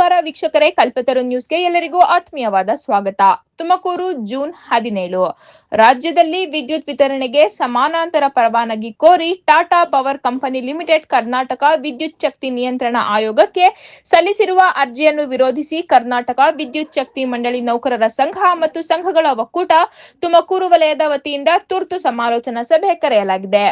ನಮಸ್ಕಾರ ವೀಕ್ಷಕರೇ, ಕಲ್ಪತರು ನ್ಯೂಸ್ಗೆ ಎಲ್ಲರಿಗೂ ಆತ್ಮೀಯವಾದ ಸ್ವಾಗತ. ತುಮಕೂರು ಜೂನ್ 17 ರಾಜ್ಯದಲ್ಲಿ ವಿದ್ಯುತ್ ವಿತರಣೆಗೆ ಸಮಾನಾಂತರ ಪರವಾನಗಿ ಕೋರಿ Tata power company limited Karnataka ವಿದ್ಯುತ್ ಶಕ್ತಿ ನಿಯಂತ್ರಣ ಆಯೋಗಕ್ಕೆ ಸಲ್ಲಿಸಿರುವ ಅರ್ಜಿಯನ್ನು ವಿರೋಧಿಸಿ ಕರ್ನಾಟಕ ವಿದ್ಯುತ್ ಶಕ್ತಿ ಮಂಡಳಿ ನೌಕರರ ಸಂಘ ಮತ್ತು ಸಂಘಗಳ ಒಕ್ಕೂಟ ತುಮಕೂರು ವಲಯದ ವತಿಯಿಂದ ತುರ್ತು ಸಮಾಲೋಚನಾ ಸಭೆ ಕರೆಯಲಾಗಿದೆ.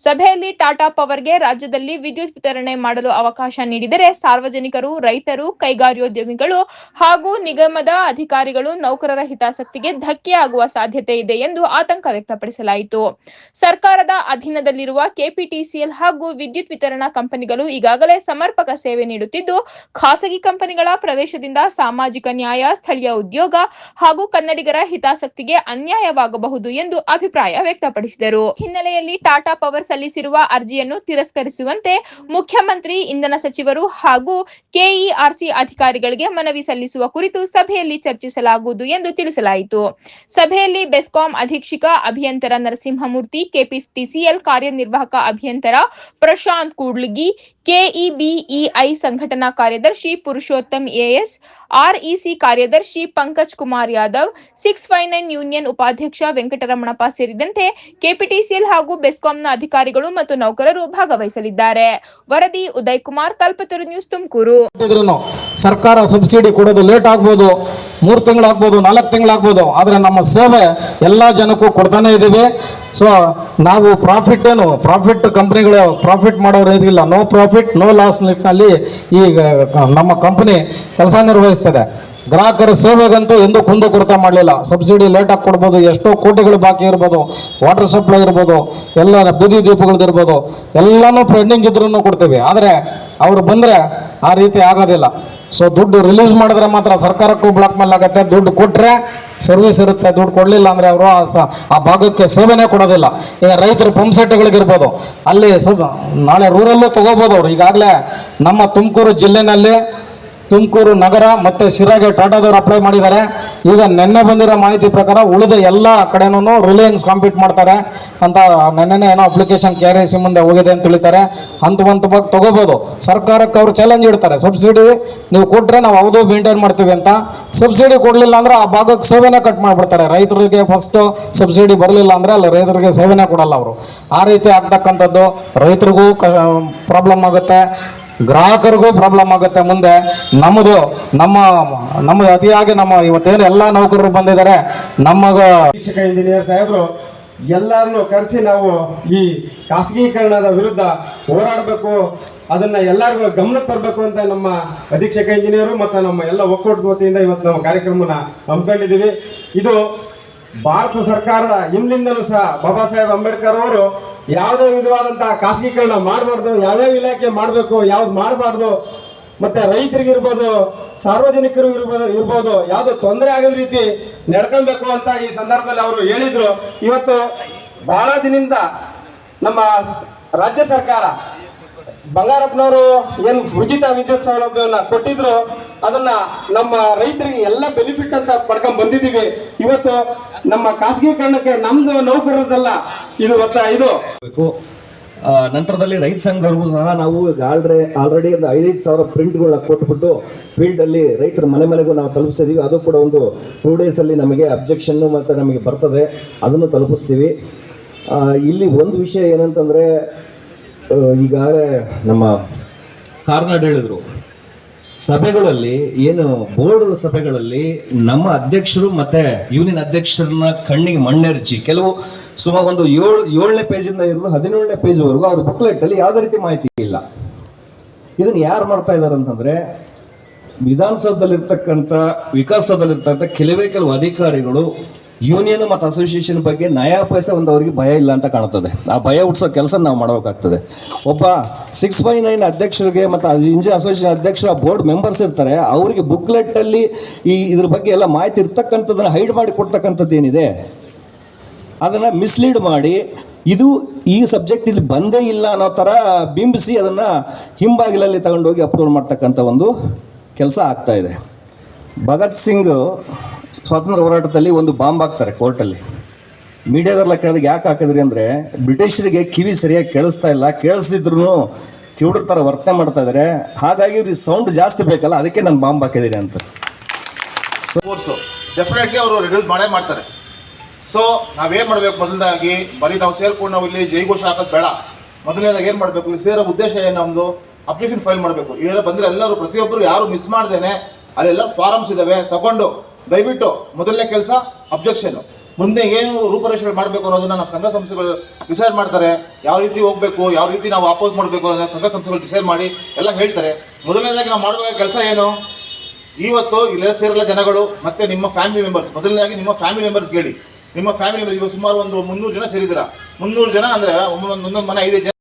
ಸಭೆಯಲ್ಲಿ ಟಾಟಾ ಪವರ್ಗೆ ರಾಜ್ಯದಲ್ಲಿ ವಿದ್ಯುತ್ ವಿತರಣೆ ಮಾಡಲು ಅವಕಾಶ ನೀಡಿದರೆ ಸಾರ್ವಜನಿಕರು, ರೈತರು, ಕೈಗಾರಿಕೋದ್ಯಮಿಗಳು ಹಾಗೂ ನಿಗಮದ ಅಧಿಕಾರಿಗಳು ನೌಕರರ ಹಿತಾಸಕ್ತಿಗೆ ಧಕ್ಕೆಯಾಗುವ ಸಾಧ್ಯತೆ ಇದೆ ಎಂದು ಆತಂಕ ವ್ಯಕ್ತಪಡಿಸಲಾಯಿತು. ಸರ್ಕಾರದ ಅಧೀನದಲ್ಲಿರುವ ಕೆಪಿಟಿಸಿಎಲ್ ಹಾಗೂ ವಿದ್ಯುತ್ ವಿತರಣಾ ಕಂಪನಿಗಳು ಈಗಾಗಲೇ ಸಮರ್ಪಕ ಸೇವೆ ನೀಡುತ್ತಿದ್ದು, ಖಾಸಗಿ ಕಂಪನಿಗಳ ಪ್ರವೇಶದಿಂದ ಸಾಮಾಜಿಕ ನ್ಯಾಯ, ಸ್ಥಳೀಯ ಉದ್ಯೋಗ ಹಾಗೂ ಕನ್ನಡಿಗರ ಹಿತಾಸಕ್ತಿಗೆ ಅನ್ಯಾಯವಾಗಬಹುದು ಎಂದು ಅಭಿಪ್ರಾಯ ವ್ಯಕ್ತಪಡಿಸಿದರು. ಹಿನ್ನೆಲೆಯಲ್ಲಿ ಟಾಟಾ ಪವರ್ ಸಲ್ಲಿಸಿರುವ ಅರ್ಜಿಯನ್ನು ತಿರಸ್ಕರಿಸುವಂತೆ ಮುಖ್ಯಮಂತ್ರಿ, ಇಂಧನ ಸಚಿವರು ಹಾಗೂ ಕೆಇಆರ್ಸಿ ಅಧಿಕಾರಿಗಳಿಗೆ ಮನವಿ ಸಲ್ಲಿಸುವ ಕುರಿತು ಸಭೆಯಲ್ಲಿ ಚರ್ಚಿಸಲಾಗುವುದು ಎಂದು ತಿಳಿಸಲಾಯಿತು. ಸಭೆಯಲ್ಲಿ ಬೆಸ್ಕಾಂ ಅಧೀಕ್ಷಕ ಅಭಿಯಂತರ ನರಸಿಂಹಮೂರ್ತಿ, ಕೆಪಿಟಿಸಿಎಲ್ ಕಾರ್ಯನಿರ್ವಾಹಕ ಅಭಿಯಂತರ ಪ್ರಶಾಂತ್ ಕೂಡ್ಲಿಗಿ, ಕೆಇಬಿಇಐ ಸಂಘಟನಾ ಕಾರ್ಯದರ್ಶಿ ಪುರುಷೋತ್ತಮ್ ಎಎಸ್, ಆರ್ಇಸಿ ಕಾರ್ಯದರ್ಶಿ ಪಂಕಜ್ ಕುಮಾರ್ ಯಾದವ್, 659 ಯೂನಿಯನ್ ಉಪಾಧ್ಯಕ್ಷ ವೆಂಕಟರಮಣಪ್ಪ ಸೇರಿದಂತೆ ಕೆಪಿಟಿಸಿಎಲ್ ಹಾಗೂ ಬೆಸ್ಕಾಂನ ಅಧಿಕಾರಿಗಳು ಮತ್ತು ನೌಕರರು ಭಾಗವಹಿಸಲಿದ್ದಾರೆ. ವರದಿ ಉದಯ್ ಕುಮಾರ್, ಕಲ್ಪತರು ನ್ಯೂಸ್, ತುಮಕೂರು. ಸರ್ಕಾರ ಸಬ್ಸಿಡಿ ಕೊಡೋದು ಲೇಟ್ ಆಗ್ಬೋದು, 3 ತಿಂಗಳಾಗ್ಬೋದು, 4 ತಿಂಗಳಾಗ್ಬೋದು, ಆದರೆ ನಮ್ಮ ಸೇವೆ ಎಲ್ಲ ಜನಕ್ಕೂ ಕೊಡ್ತಾನೆ ಇದ್ದೀವಿ. ಸೊ ನಾವು ಪ್ರಾಫಿಟ್ ಕಂಪ್ನಿಗಳು ಪ್ರಾಫಿಟ್ ಮಾಡೋರು ಇದಿಲ್ಲ, ನೋ ಪ್ರಾಫಿಟ್ ನೋ ಲಾಸ್ ನಿಟ್ಟಿನಲ್ಲಿ ಈಗ ನಮ್ಮ ಕಂಪನಿ ಕೆಲಸ ನಿರ್ವಹಿಸ್ತದೆ. ಗ್ರಾಹಕರ ಸೇವೆಗಂತೂ ಎಂದೂ ಕುಂದು ಕೊರತೆ ಮಾಡಲಿಲ್ಲ. ಸಬ್ಸಿಡಿ ಲೇಟಾಗಿ ಕೊಡ್ಬೋದು, ಎಷ್ಟೋ ಕೋಟಿಗಳು ಬಾಕಿ ಇರ್ಬೋದು, ವಾಟರ್ ಸಪ್ಲೈ ಇರ್ಬೋದು, ಎಲ್ಲ ಬೀದಿ ದೀಪಗಳದ್ದು ಇರ್ಬೋದು, ಎಲ್ಲನೂ ಪೆಂಡಿಂಗ್ ಇದ್ರೂ ಕೊಡ್ತೀವಿ. ಆದರೆ ಅವರು ಬಂದರೆ ಆ ರೀತಿ ಆಗೋದಿಲ್ಲ. ಸೊ ದುಡ್ಡು ರಿಲೀಸ್ ಮಾಡಿದ್ರೆ ಮಾತ್ರ ಸರ್ಕಾರಕ್ಕೂ ಬ್ಲಾಕ್ ಮೇಲ್ ಆಗುತ್ತೆ. ದುಡ್ಡು ಕೊಟ್ಟರೆ ಸರ್ವಿಸ್ ಇರುತ್ತೆ, ದುಡ್ಡು ಕೊಡಲಿಲ್ಲ ಅಂದರೆ ಅವರು ಆ ಭಾಗಕ್ಕೆ ಸೇವೆನೇ ಕೊಡೋದಿಲ್ಲ. ಈಗ ರೈತರು ಪಂಪ್ ಸೆಟ್ಗಳಿಗಿರ್ಬೋದು, ಅಲ್ಲಿ ನಾಳೆ ರೂರಲ್ಲೂ ತೊಗೋಬೋದು ಅವರು. ಈಗಾಗಲೇ ನಮ್ಮ ತುಮಕೂರು ಜಿಲ್ಲೆನಲ್ಲಿ ತುಮಕೂರು ನಗರ ಮತ್ತು ಶಿರಾಗೆ ಟಾಟಾದವರು ಅಪ್ಲೈ ಮಾಡಿದ್ದಾರೆ. ಈಗ ನಿನ್ನೆ ಬಂದಿರೋ ಮಾಹಿತಿ ಪ್ರಕಾರ ಉಳಿದ ಎಲ್ಲ ಕಡೆನೂ ರಿಲಯನ್ಸ್ ಕಾಂಪೀಟ್ ಮಾಡ್ತಾರೆ ಅಂತ ನೆನ್ನೆ ಏನೋ ಅಪ್ಲಿಕೇಶನ್ KRC ಮುಂದೆ ಹೋಗಿದೆ ಅಂತ ತಿಳಿತಾರೆ. ಹಂತವಾಗಿ ತೊಗೋಬೋದು. ಸರ್ಕಾರಕ್ಕೆ ಅವರು ಚಾಲೆಂಜ್ ಇಡ್ತಾರೆ, ಸಬ್ಸಿಡಿ ನೀವು ಕೊಟ್ಟರೆ ನಾವು ಯಾವುದೂ ಮೇಂಟೈನ್ ಮಾಡ್ತೀವಿ ಅಂತ. ಸಬ್ಸಿಡಿ ಕೊಡಲಿಲ್ಲ ಅಂದರೆ ಆ ಭಾಗಕ್ಕೆ ಸೇವೆನೇ ಕಟ್ ಮಾಡಿಬಿಡ್ತಾರೆ. ರೈತರಿಗೆ ಫಸ್ಟು ಸಬ್ಸಿಡಿ ಬರಲಿಲ್ಲ ಅಂದರೆ ಅಲ್ಲಿ ರೈತರಿಗೆ ಸೇವೆನೇ ಕೊಡಲ್ಲ ಅವರು. ಆ ರೀತಿ ಆಗ್ತಕ್ಕಂಥದ್ದು ರೈತರಿಗೂ ಪ್ರಾಬ್ಲಮ್ ಆಗುತ್ತೆ, ಗ್ರಾಹಕರಿಗೂ ಪ್ರಾಬ್ಲಮ್ ಆಗುತ್ತೆ. ಮುಂದೆ ನಮ್ಮದು ಅತಿಯಾಗಿ ನಮ್ಮ ಇವತ್ತೇನು ಎಲ್ಲ ನೌಕರರು ಬಂದಿದ್ದಾರೆ, ನಮಗ ಶಿಕ್ಷಕ ಇಂಜಿನಿಯರ್ ಸಾಹೇಬರು ಎಲ್ಲರನ್ನು ಕರೆಸಿ ನಾವು ಈ ಖಾಸಗೀಕರಣದ ವಿರುದ್ಧ ಹೋರಾಡಬೇಕು, ಅದನ್ನ ಎಲ್ಲರಿಗೂ ಗಮನಕ್ಕೆ ತರಬೇಕು ಅಂತ ನಮ್ಮ ಅಧೀಕ್ಷಕ ಇಂಜಿನಿಯರು ಮತ್ತು ನಮ್ಮ ಎಲ್ಲ ಒಕ್ಕೂಟದ ವತಿಯಿಂದ ಇವತ್ತು ನಾವು ಕಾರ್ಯಕ್ರಮನ ಹಮ್ಮಿಕೊಂಡಿದ್ದೀವಿ. ಇದು ಭಾರತ ಸರ್ಕಾರದ ಹಿಂದಿಂದಲೂ ಸಹ ಬಾಬಾ ಸಾಹೇಬ್ ಅಂಬೇಡ್ಕರ್ ಅವರು ಯಾವುದೇ ವಿಧವಾದಂತಹ ಖಾಸಗೀಕರಣ ಮಾಡಬಾರ್ದು, ಯಾವ್ಯಾವ ಇಲಾಖೆ ಮಾಡಬೇಕು, ಯಾವ್ದು ಮಾಡಬಾರ್ದು, ಮತ್ತೆ ರೈತರಿಗಿರ್ಬೋದು, ಸಾರ್ವಜನಿಕರು ಇರ್ಬೋದು, ಯಾವ್ದು ತೊಂದರೆ ಆಗದ ರೀತಿ ನಡ್ಕೊಳ್ಬೇಕು ಅಂತ ಈ ಸಂದರ್ಭದಲ್ಲಿ ಅವರು ಹೇಳಿದ್ರು. ಇವತ್ತು ಬಹಳ ದಿನದಿಂದ ನಮ್ಮ ರಾಜ್ಯ ಸರ್ಕಾರ ಬಂಗಾರಪ್ಪನವರು ಏನು ಉಚಿತ ವಿದ್ಯುತ್ ಸೌಲಭ್ಯವನ್ನು ಕೊಟ್ಟಿದ್ರು, ಅದನ್ನ ನಮ್ಮ ರೈತರಿಗೆ ಎಲ್ಲ ಬೆನಿಫಿಟ್ ಅಂತ ಪಡ್ಕೊಂಡ್ ಬಂದಿದ್ದೀವಿ. ಇವತ್ತು ನಮ್ಮ ಖಾಸಗೀಕರಣಕ್ಕೆ ನಮ್ದು ನೌಕರರದಲ್ಲ ಇದು ಇದು ನಂತರದಲ್ಲಿ ರೈತ ಸಂಘರಿಗೂ ಸಹ ನಾವು ಆಲ್ರೆಡಿ ಒಂದು 5,000 ಪ್ರಿಂಟ್ಗಳನ್ನ ಕೊಟ್ಬಿಟ್ಟು ಫೀಲ್ಡಲ್ಲಿ ರೈತರ ಮನೆಗೂ ನಾವು ತಲುಪಿಸಿದೀವಿ. ಅದು ಕೂಡ ಒಂದು 2 days ಅಲ್ಲಿ ನಮಗೆ ಅಬ್ಜೆಕ್ಷನ್ನು ಮತ್ತು ನಮಗೆ ಬರ್ತದೆ, ಅದನ್ನು ತಲುಪಿಸ್ತೀವಿ. ಇಲ್ಲಿ ಒಂದು ವಿಷಯ ಏನಂತಂದರೆ, ಈಗಾಗಲೇ ನಮ್ಮ ಕಾರ್ನಾಡ್ ಹೇಳಿದ್ರು, ಸಭೆಗಳಲ್ಲಿ ಏನು ಬೋರ್ಡ್ ಸಭೆಗಳಲ್ಲಿ ನಮ್ಮ ಅಧ್ಯಕ್ಷರು ಮತ್ತು ಯೂನಿಯನ್ ಅಧ್ಯಕ್ಷರನ್ನ ಕಣ್ಣಿಗೆ ಮಣ್ಣೆರಚಿ ಕೆಲವು ಸುಮಾರು ಒಂದು 7ನೇ ಪೇಜಿಂದ ಹಿಡಿದು 17ನೇ ಪೇಜ್ವರೆಗೂ ಅವ್ರ ಬುಕ್ಲೆಟಲ್ಲಿ ಯಾವುದೇ ರೀತಿ ಮಾಹಿತಿ ಇಲ್ಲ. ಇದನ್ನು ಯಾರು ಮಾಡ್ತಾ ಇದ್ದಾರೆ ಅಂತಂದರೆ, ವಿಧಾನಸೌಧದಲ್ಲಿರ್ತಕ್ಕಂಥ ವಿಕಾಸದಲ್ಲಿರ್ತಕ್ಕಂಥ ಕೆಲವು ಅಧಿಕಾರಿಗಳು ಯೂನಿಯನ್ ಮತ್ತು ಅಸೋಸಿಯೇಷನ್ ಬಗ್ಗೆ ನಯಾ ಪೈಸೆ ಒಂದು ಅವರಿಗೆ ಭಯ ಇಲ್ಲ ಅಂತ ಕಾಣ್ತದೆ. ಆ ಭಯ ಹುಟ್ಟಿಸೋ ಕೆಲಸ ನಾವು ಮಾಡಬೇಕಾಗ್ತದೆ. ಒಬ್ಬ 659 ಅಧ್ಯಕ್ಷರಿಗೆ ಮತ್ತು ಇಂಜಿನ್ ಅಸೋಸಿಯೇಷನ್ ಅಧ್ಯಕ್ಷರು, ಬೋರ್ಡ್ ಮೆಂಬರ್ಸ್ ಇರ್ತಾರೆ, ಅವರಿಗೆ ಬುಕ್ಲೆಟ್ಟಲ್ಲಿ ಇದ್ರ ಬಗ್ಗೆ ಎಲ್ಲ ಮಾಹಿತಿ ಇರ್ತಕ್ಕಂಥದ್ದನ್ನು ಹೈಡ್ ಮಾಡಿ ಕೊಡ್ತಕ್ಕಂಥದ್ದು ಏನಿದೆ, ಅದನ್ನು ಮಿಸ್ಲೀಡ್ ಮಾಡಿ ಈ ಸಬ್ಜೆಕ್ಟ್ ಇಲ್ಲಿ ಬಂದೇ ಇಲ್ಲ ಅನ್ನೋ ಥರ ಬಿಂಬಿಸಿ ಅದನ್ನು ಹಿಂಬಾಗಿಲಲ್ಲಿ ತಗೊಂಡೋಗಿ ಅಪ್ರೂವ್ ಮಾಡ್ತಕ್ಕಂಥ ಒಂದು ಕೆಲಸ ಆಗ್ತಾಯಿದೆ. ಭಗತ್ ಸಿಂಗ್ ಸ್ವಾತಂತ್ರ್ಯ ಹೋರಾಟದಲ್ಲಿ ಒಂದು ಬಾಂಬ್ ಹಾಕ್ತಾರೆ ಕೋರ್ಟಲ್ಲಿ. ಮೀಡಿಯಾದಲ್ಲ ಕೇಳಿದಾಗ ಯಾಕೆ ಹಾಕಿದ್ರಿ ಅಂದರೆ, ಬ್ರಿಟಿಷರಿಗೆ ಕಿವಿ ಸರಿಯಾಗಿ ಕೇಳಿಸ್ತಾ ಇಲ್ಲ, ಕೇಳಿಸ್ದಿದ್ರು ಕಿವುಡ್ರ ಥರ ವರ್ತನೆ ಮಾಡ್ತಾ ಇದ್ದಾರೆ. ಹಾಗಾಗಿ ಇವ್ರಿಗೆ ಸೌಂಡ್ ಜಾಸ್ತಿ ಬೇಕಲ್ಲ, ಅದಕ್ಕೆ ನಾನು ಬಾಂಬ್ ಹಾಕಿದ್ದೀನಿ ಅಂತ. ಫೋರ್ಸು ಡೆಫಿನೆಟ್ಲಿ ಅವರು ರಿಡ್ಯೂಸ್ ಮಾಡೇ ಮಾಡ್ತಾರೆ. ಸೊ ನಾವೇನು ಮಾಡಬೇಕು, ಮೊದಲನೇದಾಗಿ ಬರೀ ನಾವು ಸೇರ್ಕೊಂಡು ನಾವು ಇಲ್ಲಿ ಜೈಘೋಷ ಹಾಕೋದು ಬೇಡ. ಮೊದಲನೇದಾಗಿ ಏನು ಮಾಡಬೇಕು, ಇಲ್ಲಿ ಸೇರೋ ಉದ್ದೇಶ ಏನು, ನಮ್ಮದು ಅಪ್ಲಿಕೇಶನ್ ಫೈಲ್ ಮಾಡಬೇಕು. ಇದರ ಬಂದರೆ ಎಲ್ಲರೂ ಪ್ರತಿಯೊಬ್ಬರು ಯಾರು ಮಿಸ್ ಮಾಡ್ದೇನೆ ಅಲ್ಲೆಲ್ಲ ಫಾರಮ್ಸ್ ಇದ್ದಾವೆ ತಗೊಂಡು ದಯವಿಟ್ಟು ಮೊದಲನೇ ಕೆಲಸ ಅಬ್ಜೆಕ್ಷನ್. ಮುಂದೆ ಏನು ರೂಪರೇಷೆಗಳು ಮಾಡಬೇಕು ಅನ್ನೋದನ್ನ ನಮ್ಮ ಸಂಘ ಸಂಸ್ಥೆಗಳು ಡಿಸೈಡ್ ಮಾಡ್ತಾರೆ. ಯಾವ ರೀತಿ ಹೋಗಬೇಕು, ಯಾವ ರೀತಿ ನಾವು ಅಪೋಸ್ ಮಾಡಬೇಕು ಅನ್ನೋ ಸಂಘ ಸಂಸ್ಥೆಗಳು ಡಿಸೈಡ್ ಮಾಡಿ ಎಲ್ಲ ಹೇಳ್ತಾರೆ. ಮೊದಲನೇದಾಗಿ ನಾವು ಮಾಡುವ ಕೆಲಸ ಏನು, ಇವತ್ತು ಇಲ್ಲೆಲ್ಲ ಸೇರಲ್ಲ ಜನಗಳು ಮತ್ತು ನಿಮ್ಮ ಫ್ಯಾಮಿಲಿ ಮೆಂಬರ್ಸ್. ಮೊದಲನೇದಾಗಿ ನಿಮ್ಮ ಫ್ಯಾಮಿಲಿ ಮೆಂಬರ್ಸ್ ಹೇಳಿ, ನಿಮ್ಮ ಫ್ಯಾಮಿಲಿ ಮೆಂಬರ್ಸ್ ಇವಾಗ ಸುಮಾರು ಒಂದು 300 ಜನ ಸೇರಿದ್ದೀರಾ. 300 ಜನ ಅಂದರೆ ಒಂದೊಂದು ಮನೆ 5 ಜನ